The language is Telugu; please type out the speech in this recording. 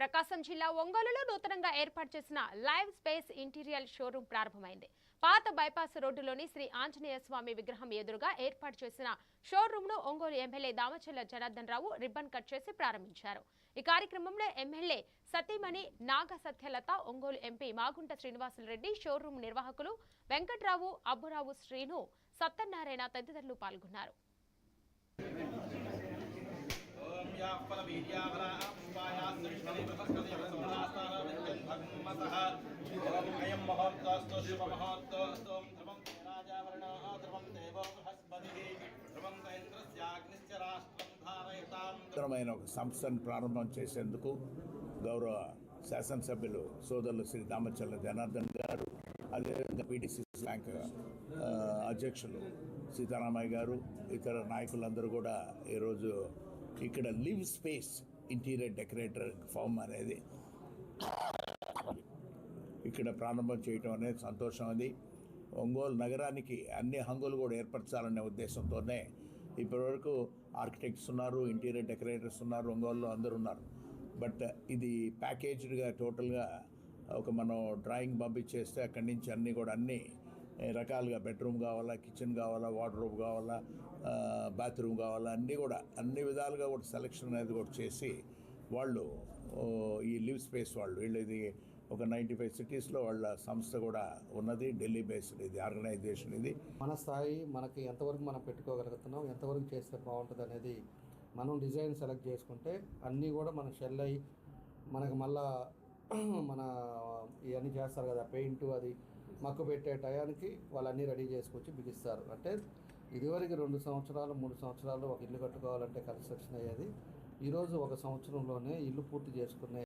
ప్రకాశం జిల్లా ఒంగోలులో నూతనంగా ఏర్పాటు చేసిన లైవ్ స్పేస్ ఇంటీరియర్ షోరూం ప్రారంభమైంది. పాత బైపాస్ రోడ్డులోని శ్రీ ఆంజనేయ స్వామి విగ్రహం ఎదురుగా ఏర్పాటు చేసిన షోరూంను Ongole MLA Damacharla Janardhan Rao ribbon cut చేసి ప్రారంభించారు. ఈ కార్యక్రమంలో ఎమ్మెల్యే సతీమణి నాగ సత్యలత, ఒంగోలు ఎంపీ మాగుంట శ్రీనివాసులరెడ్డి, షోరూం నిర్వాహకులు వెంకట్రావు, అబ్బురావు, శ్రీను, సత్యనారాయణ తదితరులు పాల్గొన్నారు. ఒక సంస్థను ప్రారంభం చేసేందుకు గౌరవ శాసనసభ్యులు సోదరులు శ్రీ దామచర్ల జనార్దన్ గారు, అదేవిధంగా పీడీసీసీ బ్యాంక్ అధ్యక్షులు సీతారామయ్య గారు, ఇతర నాయకులందరూ కూడా ఈరోజు ఇక్కడ live space interior decorator firm అనేది ఇక్కడ ప్రారంభం చేయటం అనేది సంతోషం. అది ఒంగోలు నగరానికి అన్ని హంగులు కూడా ఏర్పరచాలనే ఉద్దేశంతోనే ఇప్పటివరకు ఆర్కిటెక్ట్స్ ఉన్నారు, ఇంటీరియర్ డెకరేటర్స్ ఉన్నారు, ఒంగోలులో అందరూ ఉన్నారు. బట్ ఇది ప్యాకేజ్డ్గా టోటల్గా ఒక మనం డ్రాయింగ్ పంపించేస్తే అక్కడి నుంచి అన్నీ కూడా అన్ని రకాలుగా బెడ్రూమ్ కావాలా, కిచెన్ కావాలా, వార్డ్రోబ్ కావాలా, బాత్రూమ్ కావాలా, అన్నీ కూడా అన్ని విధాలుగా కూడా సెలెక్షన్ అనేది కూడా చేసి వాళ్ళు ఈ లివ్ స్పేస్ వీళ్ళు ఇది ఒక 95 సిటీస్లో వాళ్ళ సంస్థ కూడా ఉన్నది. ఢిల్లీ బేస్డ్ ఇది ఆర్గనైజేషన్. ఇది మన స్థాయి మనకి ఎంతవరకు మనం పెట్టుకోగలుగుతున్నాం, ఎంతవరకు చేస్తే బాగుంటుంది అనేది మనం డిజైన్ సెలెక్ట్ చేసుకుంటే అన్నీ కూడా మన షెల్ అయ్యి మనకు మళ్ళా మన ఇవన్నీ చేస్తారు కదా, పెయింట్ అది మక్కు పెట్టే టయానికి వాళ్ళన్నీ రెడీ చేసుకొచ్చి బిగిస్తారు. అంటే ఇదివరకు 2 సంవత్సరాలు 3 సంవత్సరాలు ఒక ఇల్లు కట్టుకోవాలంటే కన్స్ట్రక్షన్ అయ్యేది. ఈరోజు 1 సంవత్సరంలోనే ఇల్లు పూర్తి చేసుకునే